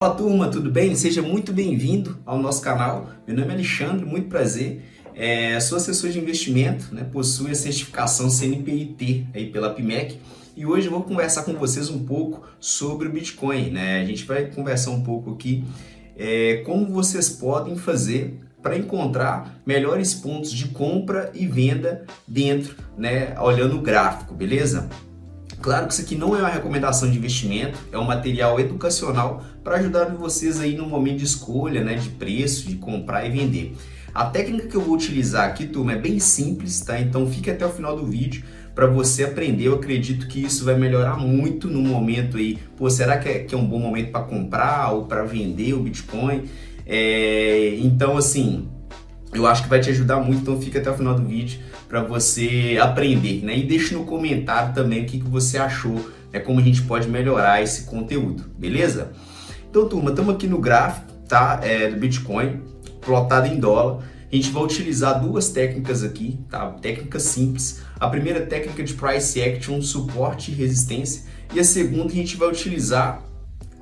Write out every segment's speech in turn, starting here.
Fala turma, tudo bem? Seja muito bem-vindo ao nosso canal. Meu nome é Alexandre, muito prazer. Sou assessor de investimento, né? Possuo a certificação CNPIT aí pela PMEC e hoje eu vou conversar com vocês um pouco sobre o Bitcoin, né? A gente vai conversar um pouco aqui como vocês podem fazer para encontrar melhores pontos de compra e venda dentro, né? Olhando o gráfico, beleza? Claro que isso aqui não é uma recomendação de investimento, é um material educacional para ajudar vocês aí no momento de escolha, né, de preço, de comprar e vender. A técnica que eu vou utilizar aqui, turma, é bem simples, tá? Então fique até o final do vídeo para você aprender. Eu acredito que isso vai melhorar muito no momento aí. Pô, será que é um bom momento para comprar ou para vender o Bitcoin? Então, assim, eu acho que vai te ajudar muito, então fica até o final do vídeo para você aprender, né? E deixe no comentário também o que você achou, né? Como a gente pode melhorar esse conteúdo, beleza? Então, turma, estamos aqui no gráfico, tá? Do Bitcoin, plotado em dólar. A gente vai utilizar duas técnicas aqui, tá? Técnicas simples. A primeira técnica de Price Action, suporte e resistência. E a segunda a gente vai utilizar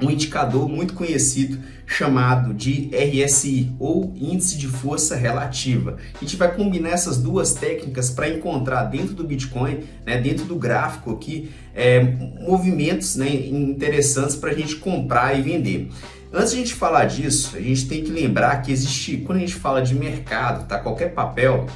um indicador muito conhecido chamado de RSI, ou Índice de Força Relativa. A gente vai combinar essas duas técnicas para encontrar dentro do Bitcoin, né, dentro do gráfico aqui, movimentos, né, interessantes para a gente comprar e vender. Antes de a gente falar disso, a gente tem que lembrar que existe, quando a gente fala de mercado, tá, qualquer papel,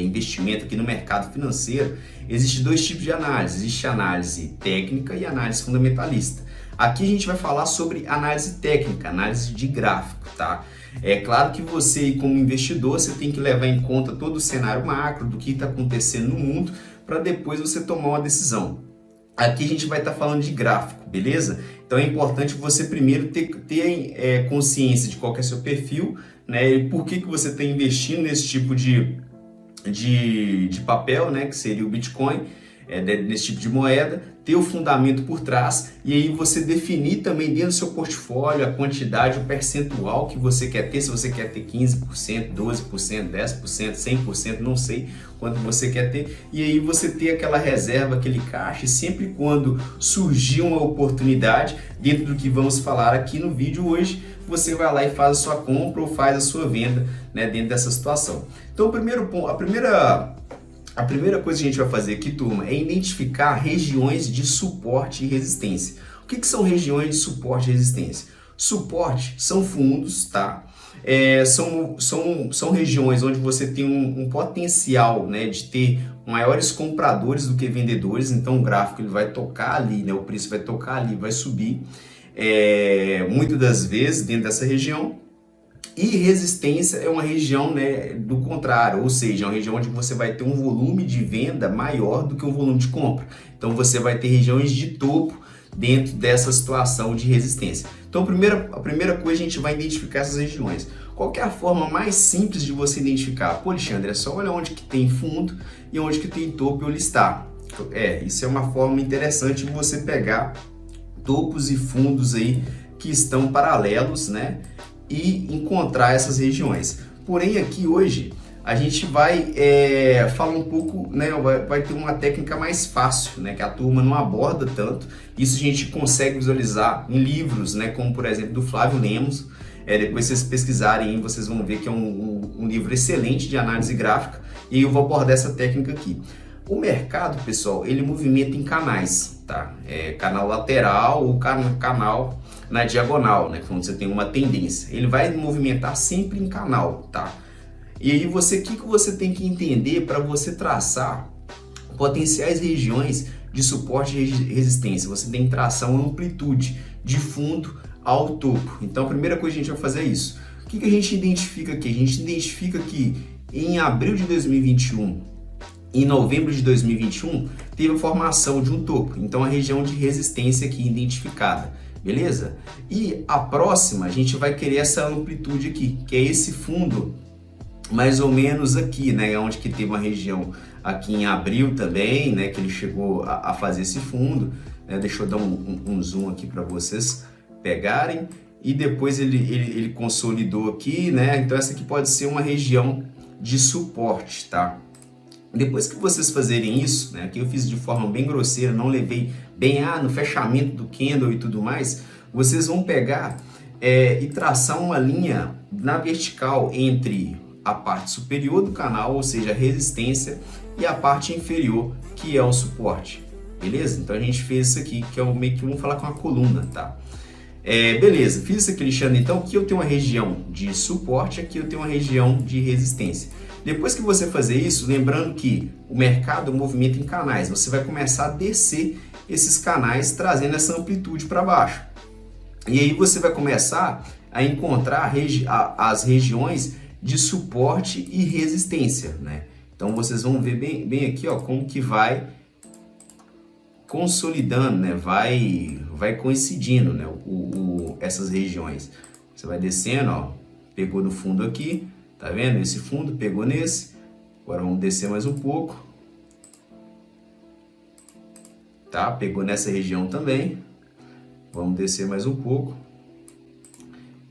investimento aqui no mercado financeiro, existe dois tipos de análise. Existe análise técnica e análise fundamentalista. Aqui a gente vai falar sobre análise técnica, análise de gráfico, tá? É claro que você, como investidor, você tem que levar em conta todo o cenário macro, do que está acontecendo no mundo, para depois você tomar uma decisão. Aqui a gente vai estar falando de gráfico, beleza? Então é importante você primeiro ter consciência de qual que é seu perfil, né? E por que você está investindo nesse tipo de papel, né? Que seria o Bitcoin, nesse tipo de moeda, ter o fundamento por trás e aí você definir também dentro do seu portfólio a quantidade, o percentual que você quer ter, se você quer ter 15%, 12%, 10%, 100%, não sei quanto você quer ter, e aí você ter aquela reserva, aquele caixa, e sempre quando surgir uma oportunidade, dentro do que vamos falar aqui no vídeo hoje, você vai lá e faz a sua compra ou faz a sua venda, né, dentro dessa situação. Então o primeiro ponto, a primeira coisa que a gente vai fazer aqui, turma, é identificar regiões de suporte e resistência. O que são regiões de suporte e resistência? Suporte são fundos, tá? São regiões onde você tem um potencial, né, de ter maiores compradores do que vendedores, então o gráfico ele vai tocar ali, né, o preço vai tocar ali, vai subir, muitas das vezes dentro dessa região. E resistência é uma região, né, do contrário, ou seja, é uma região onde você vai ter um volume de venda maior do que um volume de compra. Então você vai ter regiões de topo dentro dessa situação de resistência. Então a primeira coisa a gente vai identificar essas regiões. Qual que é a forma mais simples de você identificar? Pô, Alexandre, é só olhar onde que tem fundo e onde que tem topo e eu listar. Isso é uma forma interessante de você pegar topos e fundos aí que estão paralelos, né? E encontrar essas regiões. Porém, aqui hoje a gente vai falar um pouco, né, vai ter uma técnica mais fácil, né, que a turma não aborda tanto. Isso a gente consegue visualizar em livros, né, como por exemplo do Flávio Lemos. Depois vocês pesquisarem, vocês vão ver que é um livro excelente de análise gráfica e eu vou abordar essa técnica aqui. O mercado, pessoal, ele movimenta em canais, tá? Canal lateral ou canal na diagonal, né? Quando você tem uma tendência. Ele vai movimentar sempre em canal, tá? E aí o que você tem que entender para você traçar potenciais regiões de suporte e resistência? Você tem que traçar uma amplitude de fundo ao topo. Então a primeira coisa que a gente vai fazer é isso. O que a gente identifica aqui? A gente identifica que em abril de 2021, em novembro de 2021, teve a formação de um topo, então a região de resistência aqui identificada, beleza? E a próxima, a gente vai querer essa amplitude aqui, que é esse fundo, mais ou menos aqui, né? Onde que teve uma região aqui em abril também, né? Que ele chegou a fazer esse fundo, né? Deixa eu dar um zoom aqui para vocês pegarem, e depois ele consolidou aqui, né? Então essa aqui pode ser uma região de suporte, tá? Depois que vocês fazerem isso, né, que eu fiz de forma bem grosseira, não levei bem no fechamento do candle e tudo mais, vocês vão pegar e traçar uma linha na vertical entre a parte superior do canal, ou seja, a resistência, e a parte inferior, que é o suporte, beleza? Então a gente fez isso aqui, que é meio que, vamos falar com a coluna, tá? Beleza, fiz isso aqui, Alexandre. Então aqui eu tenho uma região de suporte, aqui eu tenho uma região de resistência. Depois que você fazer isso, lembrando que o mercado movimenta em canais, você vai começar a descer esses canais, trazendo essa amplitude para baixo. E aí você vai começar a encontrar as regiões de suporte e resistência, né? Então vocês vão ver bem aqui, ó, como que vai consolidando, né? Vai coincidindo, né? Essas regiões. Você vai descendo, ó, pegou no fundo aqui, tá vendo? Esse fundo pegou nesse. Agora vamos descer mais um pouco. Tá? Pegou nessa região também. Vamos descer mais um pouco.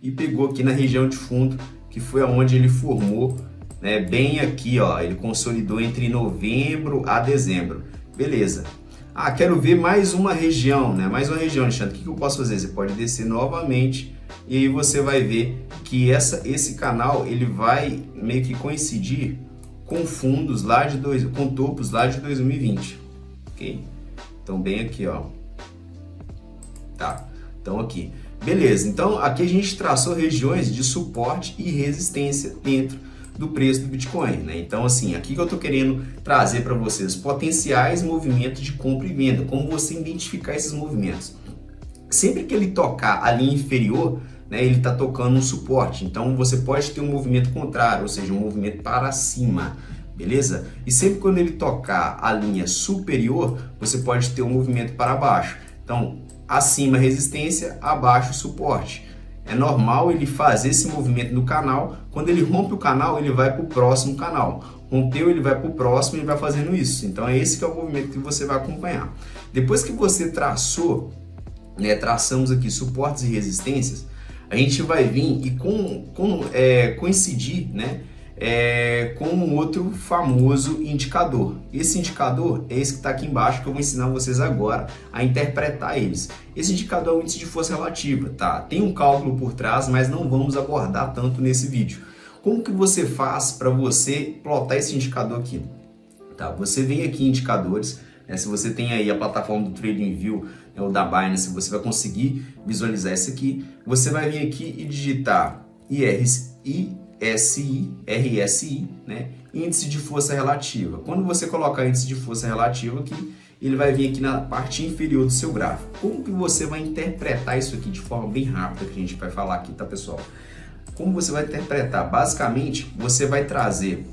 E pegou aqui na região de fundo, que foi aonde ele formou, né? Bem aqui, ó, ele consolidou entre novembro a dezembro. Beleza. Ah, quero ver mais uma região, né? Mais uma região, Alexandre. O que eu posso fazer? Você pode descer novamente e aí você vai ver que esse canal ele vai meio que coincidir com fundos lá com topos lá de 2020, ok? Então bem aqui, ó. Tá. Então aqui. Beleza. Então aqui a gente traçou regiões de suporte e resistência dentro do preço do Bitcoin, né? Então assim, aqui que eu tô querendo trazer para vocês potenciais movimentos de compra e venda, como você identificar esses movimentos. Sempre que ele tocar a linha inferior, né, ele tá tocando um suporte, então você pode ter um movimento contrário, ou seja, um movimento para cima, beleza? E sempre quando ele tocar a linha superior, você pode ter um movimento para baixo. Então, acima resistência, abaixo suporte. É normal ele fazer esse movimento no canal. Quando ele rompe o canal, ele vai para o próximo canal. Rompeu, ele vai para o próximo e vai fazendo isso. Então é esse que é o movimento que você vai acompanhar. Depois que você traçou, né, traçamos aqui suportes e resistências, a gente vai vir e coincidir, né, com um outro famoso indicador. Esse indicador é esse que está aqui embaixo, que eu vou ensinar vocês agora a interpretar eles. Esse indicador é o índice de força relativa, tá? Tem um cálculo por trás, mas não vamos abordar tanto nesse vídeo. Como que você faz para você plotar esse indicador aqui? Tá? Você vem aqui em indicadores, né? Se você tem aí a plataforma do TradingView, né, ou da Binance, você vai conseguir visualizar isso aqui. Você vai vir aqui e digitar RSI, né? Índice de força relativa. Quando você colocar índice de força relativa aqui, ele vai vir aqui na parte inferior do seu gráfico. Como que você vai interpretar isso aqui de forma bem rápida, que a gente vai falar aqui, tá, pessoal? Como você vai interpretar? Basicamente, você vai trazer,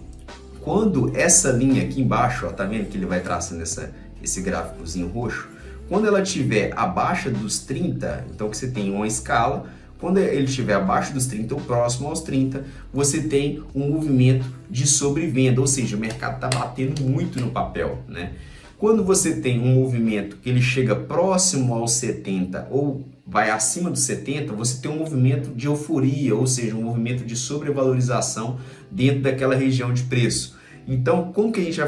quando essa linha aqui embaixo, ó, tá vendo que ele vai traçando esse gráficozinho roxo? Quando ela estiver abaixo dos 30, então que você tem uma escala, quando ele estiver abaixo dos 30 ou próximo aos 30, você tem um movimento de sobrevenda, ou seja, o mercado está batendo muito no papel, né? Quando você tem um movimento que ele chega próximo aos 70 ou vai acima dos 70, você tem um movimento de euforia, ou seja, um movimento de sobrevalorização dentro daquela região de preço. Então, como que a gente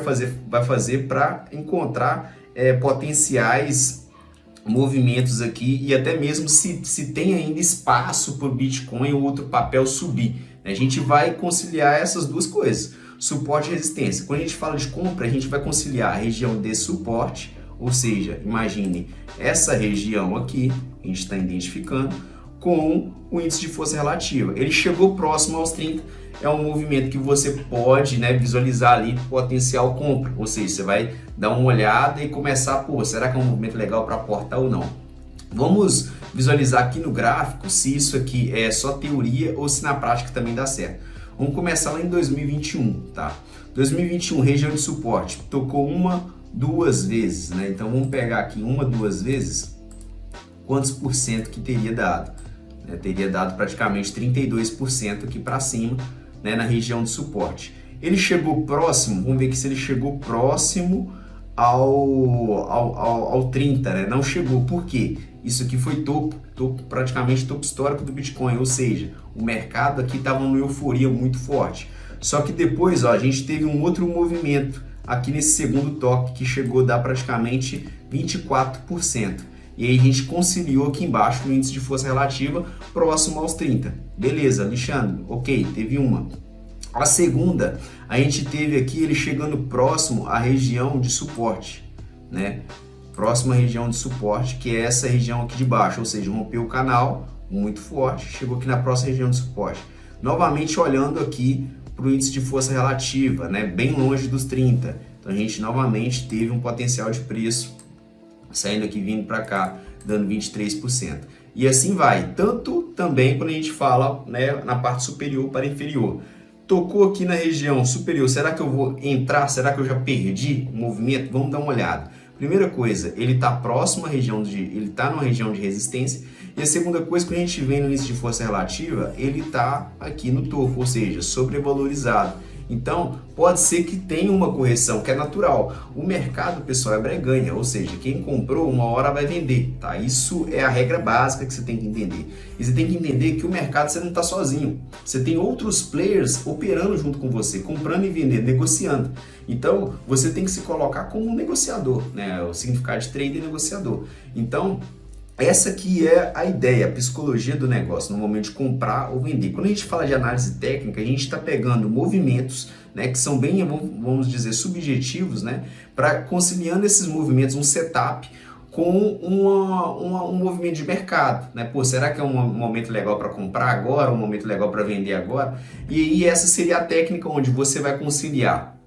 vai fazer para encontrar potenciais movimentos aqui e até mesmo se tem ainda espaço para o Bitcoin ou outro papel subir? A gente vai conciliar essas duas coisas, suporte e resistência. Quando a gente fala de compra, a gente vai conciliar a região de suporte, ou seja, imagine essa região aqui, a gente está identificando, com o índice de força relativa. Ele chegou próximo aos 30, é um movimento que você pode, né, visualizar ali potencial compra, ou seja, você vai dar uma olhada e começar, pô, será que é um movimento legal para aportar ou não? Vamos visualizar aqui no gráfico se isso aqui é só teoria ou se na prática também dá certo. Vamos começar lá em 2021, tá? 2021, região de suporte, tocou duas vezes, né? Então vamos pegar aqui duas vezes, quantos por cento que teria dado? Teria dado praticamente 32% aqui para cima, né, na região de suporte. Ele chegou próximo, vamos ver que se ele chegou próximo ao 30, né? Não chegou, por quê? Isso aqui foi praticamente topo histórico do Bitcoin, ou seja, o mercado aqui estava numa euforia muito forte. Só que depois, ó, a gente teve um outro movimento aqui nesse segundo toque que chegou a dar praticamente 24%. E aí a gente conciliou aqui embaixo no índice de força relativa próximo aos 30. Beleza, Alexandre, ok, teve uma. A segunda, a gente teve aqui ele chegando próximo à região de suporte, né? Próxima região de suporte, que é essa região aqui de baixo, ou seja, rompeu o canal muito forte, chegou aqui na próxima região de suporte. Novamente olhando aqui para o índice de força relativa, né? Bem longe dos 30. Então a gente novamente teve um potencial de preço saindo aqui, vindo para cá, dando 23%. E assim vai, tanto também quando a gente fala, né, na parte superior para inferior. Tocou aqui na região superior, será que eu vou entrar? Será que eu já perdi o movimento? Vamos dar uma olhada. Primeira coisa, ele está próximo à região ele está numa região de resistência. E a segunda coisa, que a gente vê no índice de força relativa, ele está aqui no topo, ou seja, sobrevalorizado. Então, pode ser que tenha uma correção, que é natural. O mercado, pessoal, é breganha, ou seja, quem comprou uma hora vai vender, tá? Isso é a regra básica que você tem que entender. E você tem que entender que o mercado você não está sozinho. Você tem outros players operando junto com você, comprando e vendendo, negociando. Então, você tem que se colocar como um negociador, né? O significado de trader é negociador. Então, essa que é a ideia, a psicologia do negócio, no momento de comprar ou vender. Quando a gente fala de análise técnica, a gente está pegando movimentos, né, que são bem, vamos dizer, subjetivos, né, para conciliando esses movimentos, um setup com um movimento de mercado. Né? Pô, será que é um momento legal para comprar agora, um momento legal para vender agora? E aí essa seria a técnica onde você vai conciliar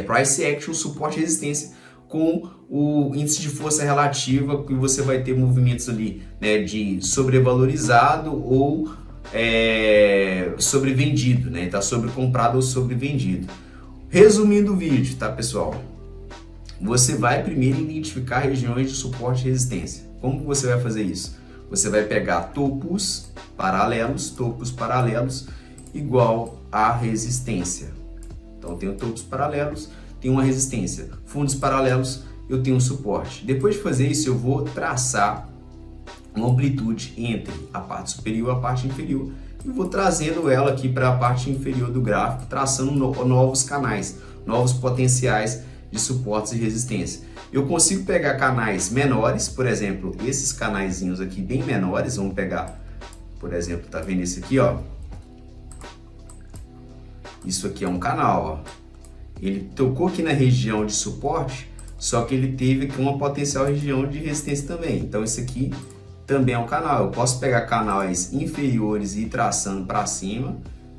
price action, suporte e resistência, com o índice de força relativa, que você vai ter movimentos ali, né, de sobrevalorizado ou sobrevendido, né? Tá sobrecomprado ou sobrevendido. Resumindo o vídeo, tá, pessoal? Você vai primeiro identificar regiões de suporte e resistência. Como que você vai fazer isso? Você vai pegar topos paralelos igual a resistência. Então eu tenho topos paralelos, tem uma resistência, fundos paralelos, eu tenho um suporte. Depois de fazer isso, eu vou traçar uma amplitude entre a parte superior e a parte inferior e vou trazendo ela aqui para a parte inferior do gráfico, traçando novos canais, novos potenciais de suportes e resistência. Eu consigo pegar canais menores, por exemplo, esses canaizinhos aqui bem menores, vamos pegar, por exemplo, tá vendo esse aqui, ó? Isso aqui é um canal, ó. Ele tocou aqui na região de suporte, só que ele teve aqui uma potencial região de resistência também. Então isso aqui também é um canal. Eu posso pegar canais inferiores e ir traçando para cima,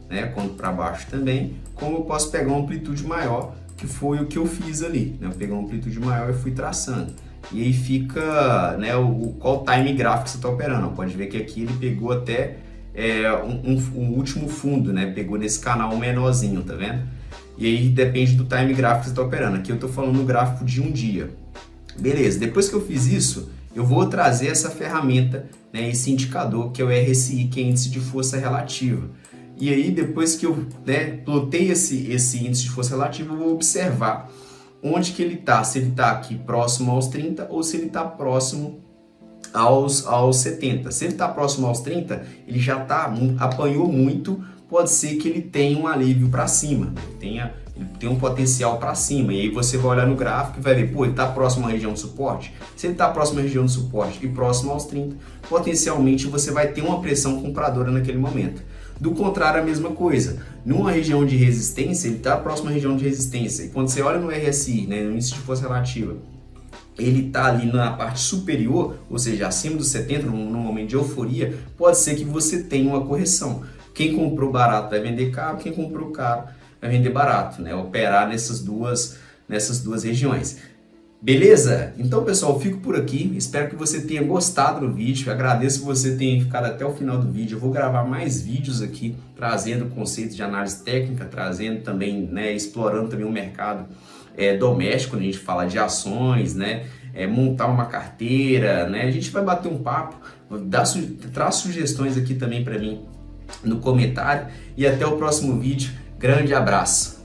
né, quanto para baixo também, como eu posso pegar uma amplitude maior, que foi o que eu fiz ali, né? Eu peguei uma amplitude maior e fui traçando. E aí fica, né, qual time gráfico que você está operando. Pode ver que aqui ele pegou até um último fundo, né? Pegou nesse canal menorzinho, tá vendo? E aí depende do time gráfico que você está operando. Aqui eu estou falando no gráfico de um dia. Beleza, depois que eu fiz isso, eu vou trazer essa ferramenta, né, esse indicador que é o RSI, que é índice de força relativa. E aí depois que eu, né, plotei esse índice de força relativa, eu vou observar onde que ele está. Se ele está aqui próximo aos 30 ou se ele está próximo aos 70. Se ele está próximo aos 30, ele já apanhou muito. Pode ser que ele tenha um alívio para cima, ele tem um potencial para cima, e aí você vai olhar no gráfico e vai ver, pô, ele está próximo à região de suporte? Se ele está próximo à região de suporte e próximo aos 30, potencialmente você vai ter uma pressão compradora naquele momento. Do contrário, a mesma coisa, numa região de resistência, ele está próximo à região de resistência, e quando você olha no RSI, né, no índice de força relativa, ele está ali na parte superior, ou seja, acima dos 70, num momento de euforia, pode ser que você tenha uma correção. Quem comprou barato vai vender caro, quem comprou caro vai vender barato, né? Operar nessas duas regiões. Beleza? Então, pessoal, eu fico por aqui. Espero que você tenha gostado do vídeo. Eu agradeço que você tenha ficado até o final do vídeo. Eu vou gravar mais vídeos aqui, trazendo conceitos de análise técnica, trazendo também, né, explorando também o mercado doméstico, quando a gente fala de ações, né? Montar uma carteira, né? A gente vai bater um papo, traz sugestões aqui também para mim no comentário, e até o próximo vídeo. Grande abraço!